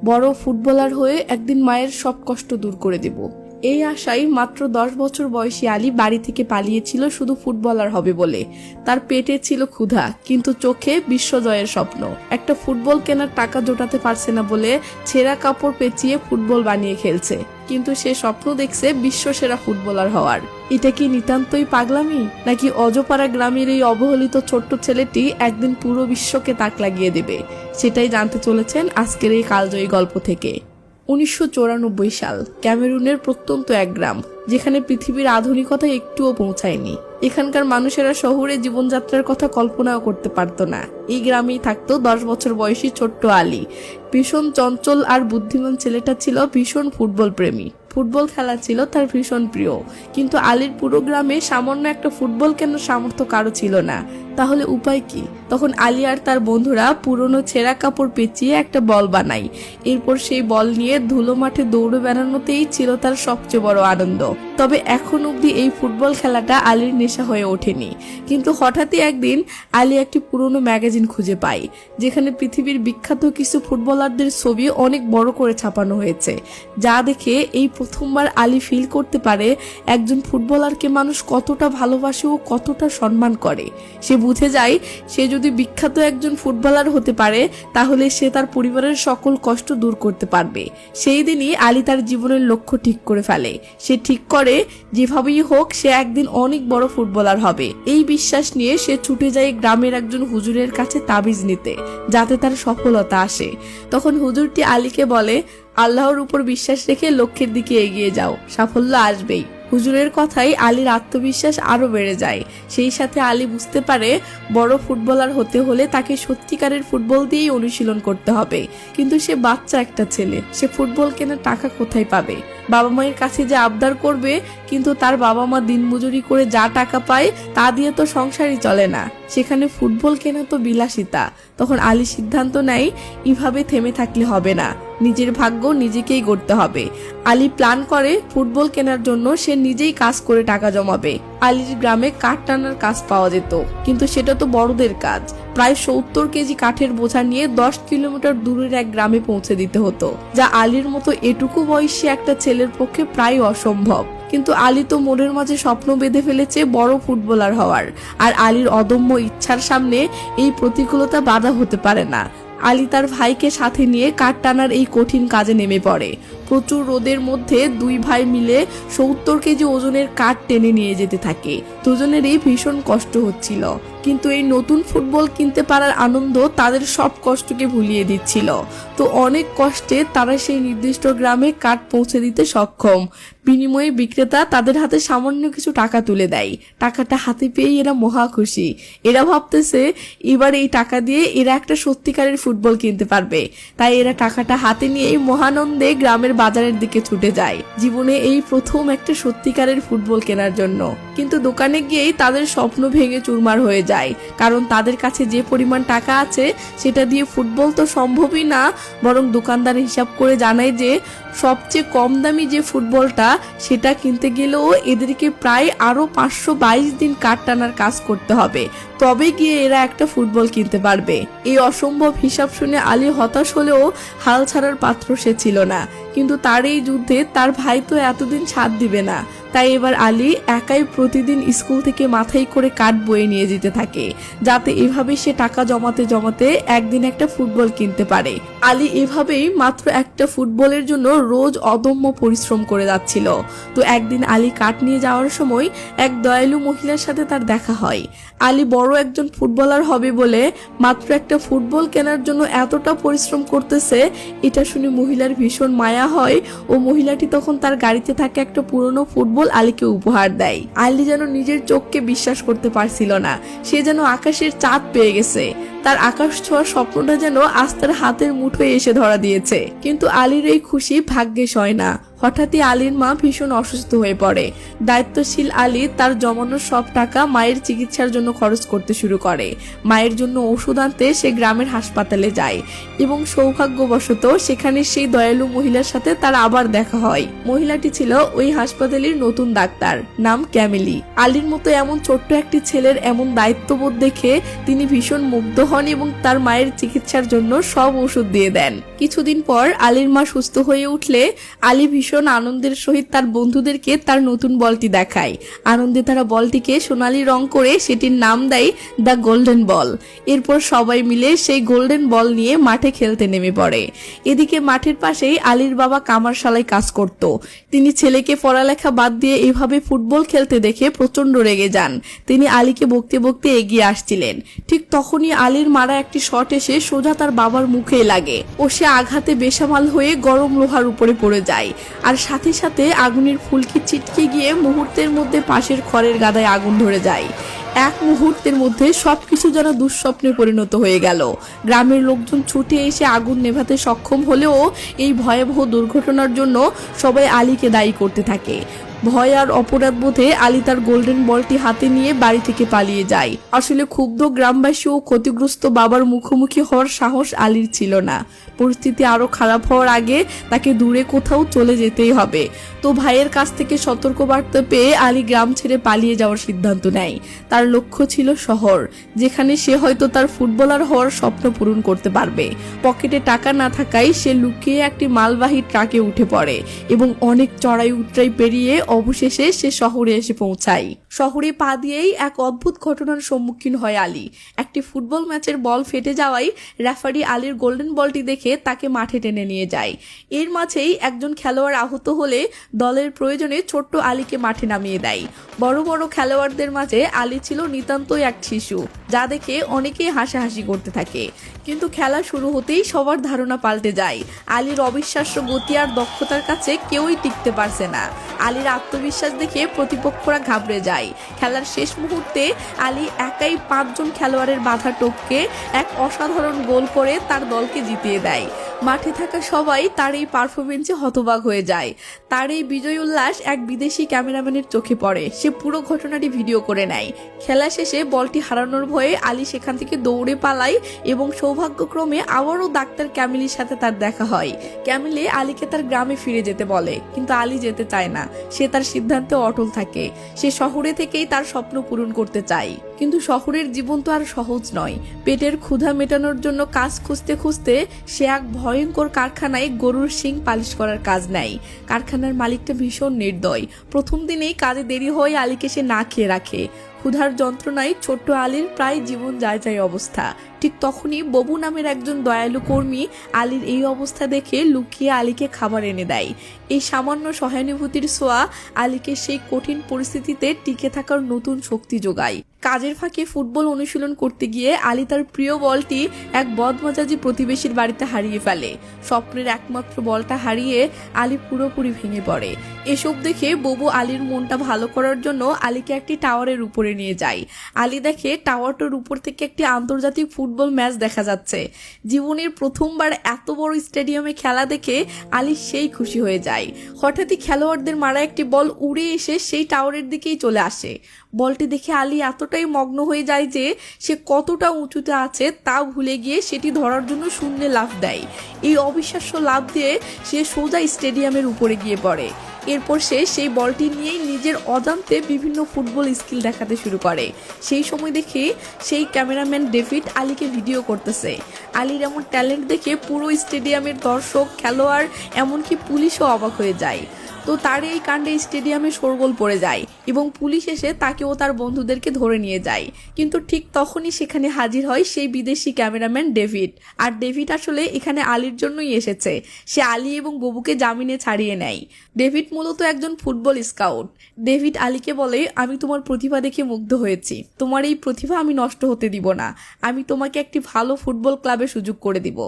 বড় ফুটবলার হয়ে একদিন মায়ের সব কষ্ট দূর করে দেব। এই আশায় মাত্র 10 বছর বয়সী আলী বাড়ি থেকে পালিয়েছিল শুধু ফুটবলার হবে বলে। তার পেটে ছিল ক্ষুধা, কিন্তু চোখে বিশ্বজয়ের স্বপ্ন। একটা ফুটবল কেনার টাকা জোটাতে পারছে না বলে ছেঁড়া কাপড় পেঁচিয়ে ফুটবল বানিয়ে খেলছে, কিন্তু সে স্বপ্ন দেখছে বিশ্বসেরা ফুটবলার হওয়ার। এটা কি নিতান্তই পাগলামি, নাকি অজপাড়া গ্রামের এই অবহেলিত ছোট্ট ছেলেটি একদিন পুরো বিশ্বকে তাক লাগিয়ে দেবে? সেটাই জানতে চলেছেন আজকের এই কালজয়ী গল্প থেকে। 1994 সাল, ক্যামেরুনের প্রত্যন্ত এক গ্রাম, যেখানে পৃথিবীর আধুনিকতা একটুও পৌঁছায়নি। এখানকার মানুষেরা শহুরে জীবনযাত্রার কথা কল্পনাও করতে পারত না। এই গ্রামেই থাকতো 10 বছর বয়সী ছোট্ট আলী। ভীষণ চঞ্চল আর বুদ্ধিমান ছেলেটা ছিল ভীষণ ফুটবল প্রেমী। ফুটবল খেলা ছিল তার ভীষণ প্রিয়, কিন্তু আলীর পুরো গ্রামে সামান্য একটা ফুটবল কেনার সামর্থ্য কারো ছিল না। তাহলে উপায় কি? তখন আলী আর তার বন্ধুরা পুরনো ছেঁড়া কাপড় পেঁচিয়ে একটা বল বানায়। এরপর সেই বল নিয়ে ধুলো মাঠে দৌড়ে বেড়ানোতেই ছিল তার সবচেয়ে বড় আনন্দ। তবে এখন অবধি এই ফুটবল খেলাটা আলীর নেশা হয়ে ওঠেনি। কিন্তু হঠাৎই একদিন আলী একটি পুরনো ম্যাগাজিন খুঁজে পায়, যেখানে পৃথিবীর বিখ্যাত কিছু ফুটবলারদের ছবি অনেক বড় করে ছাপানো হয়েছে। যা দেখে এই প্রথমবার আলী ফিল করতে পারে একজন ফুটবলারকে মানুষ কতটা ভালোবাসে ও কতটা সম্মান করে। সে বুঝে যায় সে যদি বিখ্যাত একজন ফুটবলার হতে পারে, তাহলে সে তার পরিবারের সকল কষ্ট দূর করতে পারবে। সেই দিনই আলী তার জীবনের লক্ষ্য ঠিক করে ফেলে। সে ঠিক করে যেভাবেই হোক সে একদিন অনেক বড় ফুটবলার হবে। এই বিশ্বাস নিয়ে সে ছুটে যায় গ্রামের একজন হুজুরের কাছে তাবিজ নিতে, যাতে তার সফলতা আসে। তখন হুজুরটি আলীকে বলে, আল্লাহর উপর বিশ্বাস রেখে লক্ষ্যের দিকে এগিয়ে যাও, সাফল্য আসবেই। হুজুরের কথাই আলীর আত্মবিশ্বাস আরো বেড়ে যায়। সেই সাথে আলী বুঝতে পারে বড় ফুটবলার হতে হলে তাকে সত্যিকারের ফুটবল দিয়েই অনুশীলন করতে হবে। কিন্তু সে বাচ্চা একটা ছেলে, সে ফুটবল কেনার টাকা কোথায় পাবে? বাবা মায়ের কাছে যে আবদার করবে, কিন্তু তার বাবা মা দিনমজুরি করে যা টাকা পায় তা দিয়ে তো সংসারই চলে না। সেখানে ফুটবল কেনা তো বিলাসিতা। তখন আলী সিদ্ধান্ত নেয় এভাবে থেমে থাকলে হবে না, নিজের ভাগ্য নিজেকেই গড়তে হবে। আলী প্ল্যান করে ফুটবল কেনার জন্য সে নিজেই কাজ করে টাকা জমাবে। আলীর গ্রামে কাঠ টানার কাজ পাওয়া যেত, কিন্তু সেটা তো বড়দের কাজ। প্রায় 70 কেজি কাঠের বোঝা নিয়ে 10 কিলোমিটার দূরের এক গ্রামে পৌঁছে দিতে হতো, যা আলীর মতো এটুকু বয়সী একটা ছেলের পক্ষে প্রায় অসম্ভব। কিন্তু আলী তো মনের মাঝে স্বপ্ন বেঁধে ফেলেছে বড় ফুটবলার হওয়ার, আর আলীর অদম্য ইচ্ছার সামনে এই প্রতিকূলতা বাধা হতে পারে না। আলী তার ভাইকে সাথে নিয়ে কাঠ টানার এই কঠিন কাজে নেমে পড়ে। প্রচুর রোদের মধ্যে দুই ভাই মিলে 70 কেজি ওজনের কাঠ টেনে নিয়ে যেতে থাকে। দুজনেরই ভীষণ কষ্ট হচ্ছিল, কিন্তু এই নতুন ফুটবল কিনতে পারার আনন্দ তাদের সব কষ্টকে ভুলিয়ে দিচ্ছিল। তো অনেক কষ্টে তারা সেই নির্দিষ্ট গ্রামে কাঠ পৌঁছে দিতে সক্ষম। বিনিময়ে বিক্রেতা তাদের হাতে সামান্য কিছু টাকা তুলে দেয়। টাকাটা হাতে পেয়ে এরা মহা খুশি। এরা ভাবতেছে এবার এই টাকা দিয়ে এরা একটা সত্যিকারের ফুটবল কিনতে পারবে। তাই এরা টাকাটা হাতে নিয়েই মহানন্দে গ্রামের বাজারের দিকে ছুটে যায়, জীবনে এই প্রথম একটা সত্যিকারের ফুটবল কেনার জন্য। কিন্তু দোকানে গিয়েই তাদের স্বপ্ন ভেঙে চুরমার হয়ে যায়, কারণ তাদের কাছে যে পরিমাণ টাকা আছে সেটা দিয়ে ফুটবল তো সম্ভবই না। বরং দোকানদার হিসাব করে জানায় যে সবচেয়ে কম দামি যে ফুটবলটা সেটা কিনতে গেলেও এদেরকে প্রায় আরো 522 দিন কাঠ টানার কাজ করতে হবে, তবে গিয়ে এরা একটা ফুটবল কিনতে পারবে। এই অসম্ভব হিসাব শুনে আলী হতাশ হলেও হাল ছাড়ার পাত্র সে ছিল না। কিন্তু তার এই যুদ্ধে তার ভাই তো এতদিন ছাড় দিবে না। তাই এবার আলী একাই প্রতিদিন স্কুল থেকে মাথায় করে কাঠ বয়ে নিয়ে যেতে থাকে, যাতে এভাবে সে টাকা জমাতে জমাতে একদিন একটা ফুটবল কিনতে পারে। আলী এভাবেই মাত্র একটা ফুটবলের জন্য রোজ অদম্য পরিশ্রম করে যাচ্ছিল। তো একদিন আলী কাঠ নিয়ে যাওয়ার সময় এক দয়ালু মহিলার সাথে তার দেখা হয়। আলী বড় একজন ফুটবলার হবে বলে মাত্র একটা ফুটবল কেনার জন্য এতটা পরিশ্রম করতেছে, এটা শুনে মহিলার ভীষণ মায়া হয় ও মহিলাটি তখন তার গাড়িতে থাকা একটা পুরনো ফুটবল আলীকে উপহার দেয়। আলী যেন নিজের চোখকে বিশ্বাস করতে পারছিল না। সে যেন আকাশের চাঁদ পেয়ে গেছে। তার আকাশ ছোঁয়ার স্বপ্নটা যেন আজ তার হাতের মুঠোয় এসে ধরা দিয়েছে। কিন্তু আলীর এই খুশি ভাগ্যে সয় না। হঠাৎই আলীর মা ভীষণ অসুস্থ হয়ে পড়ে। দায়িত্বশীল আলী তার জমানো সব টাকা মায়ের চিকিৎসার জন্য খরচ করতে শুরু করে। মায়ের জন্য ওষুধ আনতে সে গ্রামের হাসপাতালে যায় এবং সৌভাগ্যবশত সেখানে সেই দয়ালু মহিলার সাথে তার আবার দেখা হয়। মহিলাটি ছিল ওই হাসপাতালের নতুন ডাক্তার, নাম ক্যামেলি। আলীর মতো এমন ছোট্ট একটি ছেলের এমন দায়িত্ববোধ দেখে তিনি ভীষণ মুগ্ধ হন এবং তার মায়ের চিকিৎসার জন্য সব ওষুধ দিয়ে দেন। কিছুদিন পর আলীর মা সুস্থ হয়ে উঠলে আলী ভীষণ আনন্দের সহিত তার বন্ধুদেরকে তার নতুন বলটি দেখায়। আনন্দে তারা বলটিকে সোনালী রং করে সেটির নাম দেয় দ্য গোল্ডেন বল। এরপর সবাই মিলে সেই গোল্ডেন বল নিয়ে মাঠে খেলতে নেমে পড়ে। এদিকে মাঠের পাশেই আলীর বাবা কামারশালায় কাজ করত। তিনি ছেলেকে পড়ালেখা বাদ দিয়ে এভাবে ফুটবল খেলতে দেখে প্রচন্ড রেগে যান। তিনি আলীকে বকতে বকতে এগিয়ে আসছিলেন। ঠিক তখনই আলীর মারা একটি শট এসে সোজা তার বাবার মুখে লাগে ও সে আঘাতে বেসামাল হয়ে গরম লোহার উপরে পড়ে যায়। আর সাথে সাথে আগুনের ফুলকি ছিটকে গিয়ে মুহূর্তের মধ্যে পাশের খড়ের গাদায় আগুন ধরে যায়। এক মুহূর্তের মধ্যে সবকিছু যেন দুঃস্বপ্নে পরিণত হয়ে গেল। গ্রামের লোকজন ছুটে এসে আগুন নেভাতে সক্ষম হলেও এই ভয়াবহ দুর্ঘটনার জন্য সবাই আলীকে দায়ী করতে থাকে। ভয় আর অপরাধ বোধে আলী তার গোল্ডেন বলটি হাতে নিয়ে বাড়ি থেকে পালিয়ে যায়। আসলে ক্ষুব্ধ গ্রামবাসী ও ক্ষতিগ্রস্ত বাবার মুখোমুখি হওয়ার সাহস আলীর ছিল না। পরিস্থিতি আরো খারাপ হওয়ার আগে তাকে দূরে কোথাও চলে যেতেই হবে। তো ভাইয়ের কাছ থেকে সতর্কবার্তা পেয়ে আলী গ্রাম ছেড়ে পালিয়ে যাওয়ার সিদ্ধান্ত নেয়। তার লক্ষ্য ছিল শহর, যেখানে সে হয়তো তার ফুটবলার হওয়ার স্বপ্ন পূরণ করতে পারবে। পকেটে টাকা না থাকায় সে লুকিয়ে একটি মালবাহী ট্রাকে উঠে পড়ে এবং অনেক চড়াই উতরাই পেরিয়ে অবশেষে সে শহরে এসে পৌঁছায়। শহরে পা দিয়েই এক অদ্ভুত ঘটনার সম্মুখীন হয় আলী। একটি ফুটবল ম্যাচের বল ফেটে যাওয়ায় রেফারি আলীর গোল্ডেন বলটি দেখে তাকে মাঠে টেনে নিয়ে যায়। এর মাঝেই একজন খেলোয়াড় আহত হলে দলের প্রয়োজনে ছোট্ট আলীকে মাঠে নামিয়ে দেয়। বড় বড় খেলোয়াড়দের মাঝে আলী ছিল নিতান্তই এক শিশু, যা দেখে অনেকেই হাসাহাসি করতে থাকে। কিন্তু খেলা শুরু হতেই সবার ধারণা পাল্টে যায়। আলীর অবিশ্বাস্য গতি আর দক্ষতার কাছে কেউই টিকতে পারছে না। আলীর আত্মবিশ্বাস দেখে প্রতিপক্ষরা ঘাবড়ে যায়। খেলার শেষ মুহূর্তে আলী একাই 5 জন খেলোয়াড়ের বাধা টপকে এক অসাধারণ গোল করে তার দলকে জিতিয়ে দেয়। মাঠে থাকা সবাই তার এই পারফরমেন্সে হতবাক হয়ে যায়। তার এই বিজয় উল্লাস এক বিদেশি ক্যামেরাম্যানের চোখে পড়ে। সে পুরো ঘটনাটি ভিডিও করে নেয়। খেলা শেষে বলটি হারানোর ভয়ে আলী সেখান থেকে দৌড়ে পালায় এবং সৌভাগ্যক্রমে আবারও ডাক্তার ক্যামিলির সাথে তার দেখা হয়। ক্যামিলি আলীকে তার গ্রামে ফিরে যেতে বলে, কিন্তু আলী যেতে চায় না। সে তার সিদ্ধান্তে অটল থাকে। সে শহরে থেকেই তার স্বপ্ন পূরণ করতে চায়। কিন্তু শহরের জীবন তো আর সহজ নয়। পেটের ক্ষুধা মেটানোর জন্য কাজ খুঁজতে খুঁজতে সে এক ভয়ঙ্কর কারখানায় গরুর শিং পালিশ করার কাজ নেয়। কারখানার মালিকটা ভীষণ নির্দয়। প্রথম দিনেই কাজে দেরি হয়ে আলীকে সে না খেয়ে রাখে। ক্ষুধার যন্ত্রণায় ছোট্ট আলীর প্রায় জীবন যায় যায় অবস্থা। ঠিক তখনই ববু নামের একজন দয়ালু কর্মী আলীর এই অবস্থা দেখে লুকিয়ে আলীকে খাবার এনে দেয়। এই সামান্য সহানুভূতির ছোঁয়া আলীকে সেই কঠিন পরিস্থিতিতে টিকে থাকার নতুন শক্তি যোগায়। কাজের ফাঁকে ফুটবল অনুশীলন করতে গিয়ে আলী তার প্রিয় বলটি এক বদমেজাজি প্রতিবেশীর বাড়িতে হারিয়ে ফেলে। স্বপ্নের একমাত্র বলটা হারিয়ে আলী পুরোপুরি ভেঙে পড়ে। এসব দেখে ববু আলীর মনটা ভালো করার জন্য আলীকে একটি টাওয়ারের উপরে নিয়ে যায়। আলী দেখে টাওয়ারটার উপর থেকে একটি আন্তর্জাতিক ফুটবল ম্যাচ দেখা যাচ্ছে। জীবনের প্রথমবার এত বড় স্টেডিয়ামে খেলা দেখে আলী সেই খুশি হয়ে যায়। হঠাৎই খেলোয়াড়দের মারা একটি বল উড়ে এসে সেই টাওয়ারের দিকেই চলে আসে। বলটি দেখে আলী এতটাই মগ্ন হয়ে যায় যে সে কতটা উঁচুতে আছে তা ভুলে গিয়ে সেটি ধরার জন্য শূন্যে লাফ দেয়। এই অবিশ্বাস্য লাফ দিয়ে সে সোজা স্টেডিয়ামের উপরে গিয়ে পড়ে। এরপর সে সেই বলটি নিয়েই নিজের অজান্তে বিভিন্ন ফুটবল স্কিল দেখাতে শুরু করে। সেই সময় দেখে সেই ক্যামেরাম্যান ডেভিড আলীকে ভিডিও করতেছে। আলীর এমন ট্যালেন্ট দেখে পুরো স্টেডিয়ামের দর্শক, খেলোয়াড়, এমনকি পুলিশও অবাক হয়ে যায়। তো তার এই কাণ্ডে স্টেডিয়ামে শোরগোল পড়ে যায় এবং পুলিশ এসে তাকে ও তার বন্ধুদেরকে ধরে নিয়ে যায়। কিন্তু ঠিক তখনই সেখানে হাজির হয় সেই বিদেশি ক্যামেরাম্যান ডেভিড। আর ডেভিড আসলে এখানে আলীর জন্যই এসেছে। সে আলী এবং ববুকে জামিনে ছাড়িয়ে নেয়। ডেভিড মূলত একজন ফুটবল স্কাউট। ডেভিড আলীকে বলে, আমি তোমার প্রতিভা দেখে মুগ্ধ হয়েছি। তোমার এই প্রতিভা আমি নষ্ট হতে দিব না। আমি তোমাকে একটি ভালো ফুটবল ক্লাবে সুযোগ করে দিব,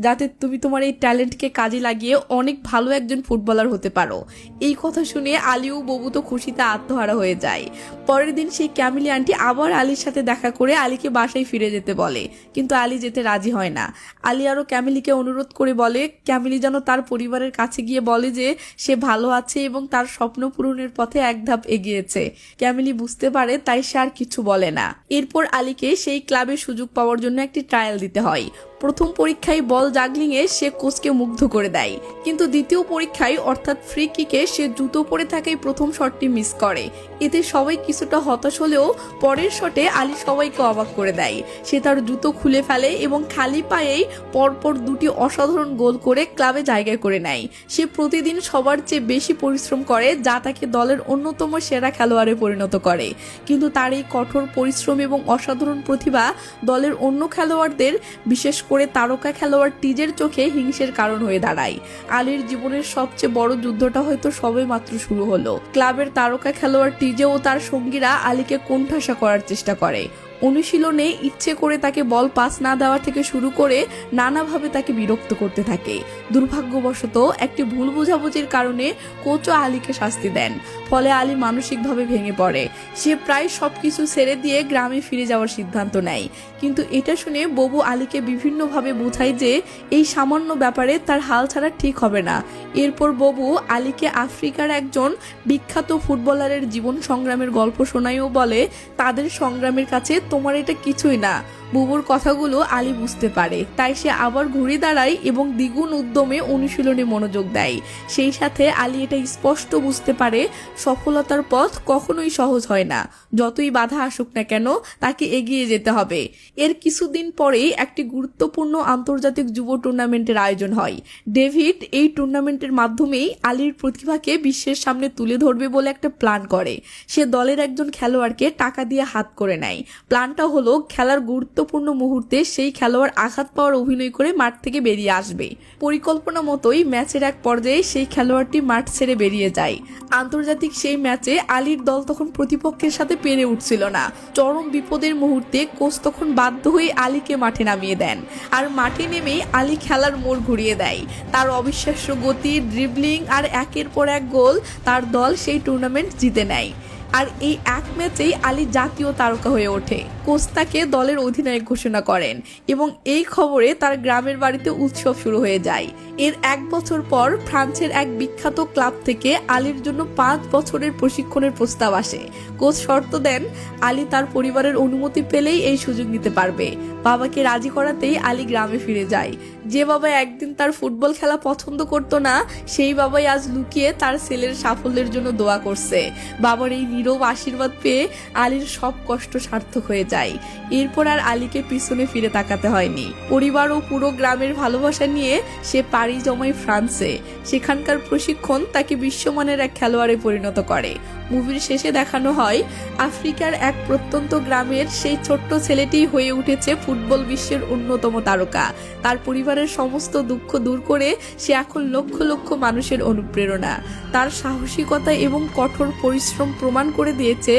যাতে তুমি তোমার এই ট্যালেন্টকে কাজে লাগিয়ে অনেক ভালো একজন ফুটবলার হতে পারো। এই কথা শুনে আলী ও ববু তো খুশিতে আত্মহারা হয়ে যায়। পরের দিন সেই ক্যামিলি আন্টি আবার আলীর সাথে দেখা করে আলীকে বাসায় ফিরে যেতে বলে, কিন্তু আলী যেতে রাজি হয় না। আলী আরও ক্যামিলিকে অনুরোধ করে বলে ক্যামিলি যেন তার পরিবারের কাছে গিয়ে বলে যে সে ভালো আছে এবং তার স্বপ্ন পূরণের পথে এক ধাপ এগিয়েছে। ক্যামিলি বুঝতে পারে, তাই সে আর কিছু বলে না। এরপর আলীকে সেই ক্লাবে সুযোগ পাওয়ার জন্য একটি ট্রায়াল দিতে হয়। প্রথম পরীক্ষায় বল জাগলিংয়ে সে কোচকে মুগ্ধ করে দেয়, কিন্তু দ্বিতীয় পরীক্ষায় অর্থাৎ ফ্রি কিকে সে জুতো পরে থাকাই প্রথম শটটি মিস করে। এতে সবাই কিছুটা হতাশ হলেও পরের শটে আলী সবাইকে অবাক করে দেয়। সে তার জুতো খুলে ফেলে এবং খালি পায়েই পরপর দুটি অসাধারণ গোল করে ক্লাবে জায়গা করে নেয়। সে প্রতিদিন সবার চেয়ে বেশি পরিশ্রম করে, যা তাকে দলের অন্যতম সেরা খেলোয়াড়ে পরিণত করে। কিন্তু তার এই কঠোর পরিশ্রম এবং অসাধারণ প্রতিভা দলের অন্য খেলোয়াড়দের, বিশেষ করে তারকা খেলোয়াড় টিজের চোখে হিংসের কারণ হয়ে দাঁড়ায়। আলীর জীবনের সবচেয়ে বড় যুদ্ধটা হয়তো সবে মাত্র শুরু হলো। ক্লাবের তারকা খেলোয়াড় টিজে ও তার সঙ্গীরা আলীকে কোণঠাসা করার চেষ্টা করে। অনুশীলনে ইচ্ছে করে তাকে বল পাস না দেওয়া থেকে শুরু করে নানাভাবে তাকে বিরক্ত করতে থাকে। দুর্ভাগ্যবশত একটি ভুল বোঝাবুঝির কারণে কোচও আলীকে শাস্তি দেন, ফলে আলী মানসিকভাবে ভেঙে পড়ে। সে প্রায় সবকিছু ছেড়ে দিয়ে গ্রামে ফিরে যাওয়ার সিদ্ধান্ত নেয়। কিন্তু এটা শুনে ববু আলীকে বিভিন্নভাবে বোঝায় যে এই সামান্য ব্যাপারে তার হাল ছাড়া ঠিক হবে না। এরপর ববু আলীকে আফ্রিকার একজন বিখ্যাত ফুটবলারের জীবন সংগ্রামের গল্প শোনায় ও বলে, তাদের সংগ্রামের কাছে তোমার এটা কিছুই না। বুবুর কথাগুলো আলী বুঝতে পারে, তাই সে আবার ঘুরে দাঁড়ায় এবং দ্বিগুণ উদ্যমে অনুশীলনে মনোযোগ দেয়। সেই সাথে আলী এটা স্পষ্ট বুঝতে পারে, সফলতার পথ কখনোই সহজ হয় না। যতই বাধা আসুক না কেন, তাকে এগিয়ে যেতে হবে। এর কিছুদিন পরেই একটি গুরুত্বপূর্ণ আন্তর্জাতিক যুব টুর্নামেন্টের আয়োজন হয়। ডেভিড এই টুর্নামেন্টের মাধ্যমেই আলীর প্রতিভাকে বিশ্বের সামনে তুলে ধরবে বলে একটা প্ল্যান করে। সে দলের একজন খেলোয়াড়কে টাকা দিয়ে হাত করে নেয়। প্ল্যানটা হলো খেলার গুরুত্বপূর্ণ মুহূর্তে সেই খেলোয়াড় আঘাত পাওয়ার অভিনয় করে মাঠ থেকে বেরিয়ে আসবে। পরিকল্পনা মতোই ম্যাচের এক পর্যায়ে সেই খেলোয়াড়টি মাঠ ছেড়ে বেরিয়ে যায়। আন্তর্জাতিক সেই ম্যাচে আলীর দল তখন প্রতিপক্ষের সাথে পেরে উঠছিল না। চরম বিপদের মুহূর্তে কোচ তখন বাধ্য হয়ে আলীকে মাঠে নামিয়ে দেন। আর মাঠে নেমেই আলী খেলার মোড় ঘুরিয়ে দেয়। তার অবিশ্বাস্য গতি, ড্রিবলিং আর একের পর এক গোল তার দল সেই টুর্নামেন্ট জিতে নেয়। আর এই এক ম্যাচেই আলী জাতীয় তারকা হয়ে ওঠে। কোচ তাকে দলের অধিনায়ক ঘোষণা করেন এবং এই খবরে তার গ্রামের বাড়িতে উৎসব শুরু হয়ে যায়। এর এক বছর পর ফ্রান্সের এক বিখ্যাত ক্লাব থেকে আলীর জন্য 5 বছরের প্রশিক্ষণের প্রস্তাব আসে। কোচ শর্ত দেন, আলী তার পরিবারের অনুমতি পেলেই এই সুযোগ নিতে পারবে। বাবাকে রাজি করাতেই আলী গ্রামে ফিরে যায়। যে বাবা একদিন তার ফুটবল খেলা পছন্দ করতো না, সেই বাবাই আজ লুকিয়ে তার ছেলের সাফল্যের জন্য দোয়া করছে। বাবার এই নীরব আশীর্বাদ পেয়ে আলীর সব কষ্ট সার্থক হয়ে যায়। এরপর আর আলীকে পিছনে ফিরে তাকাতে হয়নি। পরিবার ও পুরো গ্রামের ভালোবাসা নিয়ে সে পাড়ি জমায় ফ্রান্সে। সেখানকার প্রশিক্ষণ তাকে বিশ্বমানের এক খেলোয়াড়ে পরিণত করে। মুভির শেষে দেখানো হয়, আফ্রিকার এক প্রত্যন্ত গ্রামের সেই ছোট্ট ছেলেটি হয়ে উঠেছে ফুটবল বিশ্বের অন্যতম তারকা। তার পরিবারের সমস্ত দুঃখ দূর করে সে এখন লক্ষ লক্ষ মানুষের অনুপ্রেরণা। তার সাহসিকতা এবং কঠোর পরিশ্রম প্রমাণ করে দিয়েছে,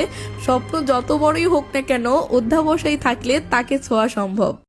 স্বপ্ন যত বড়ই হোক না কেন, অধ্যাবসায় থাকলে তাকে ছোঁয়া সম্ভব।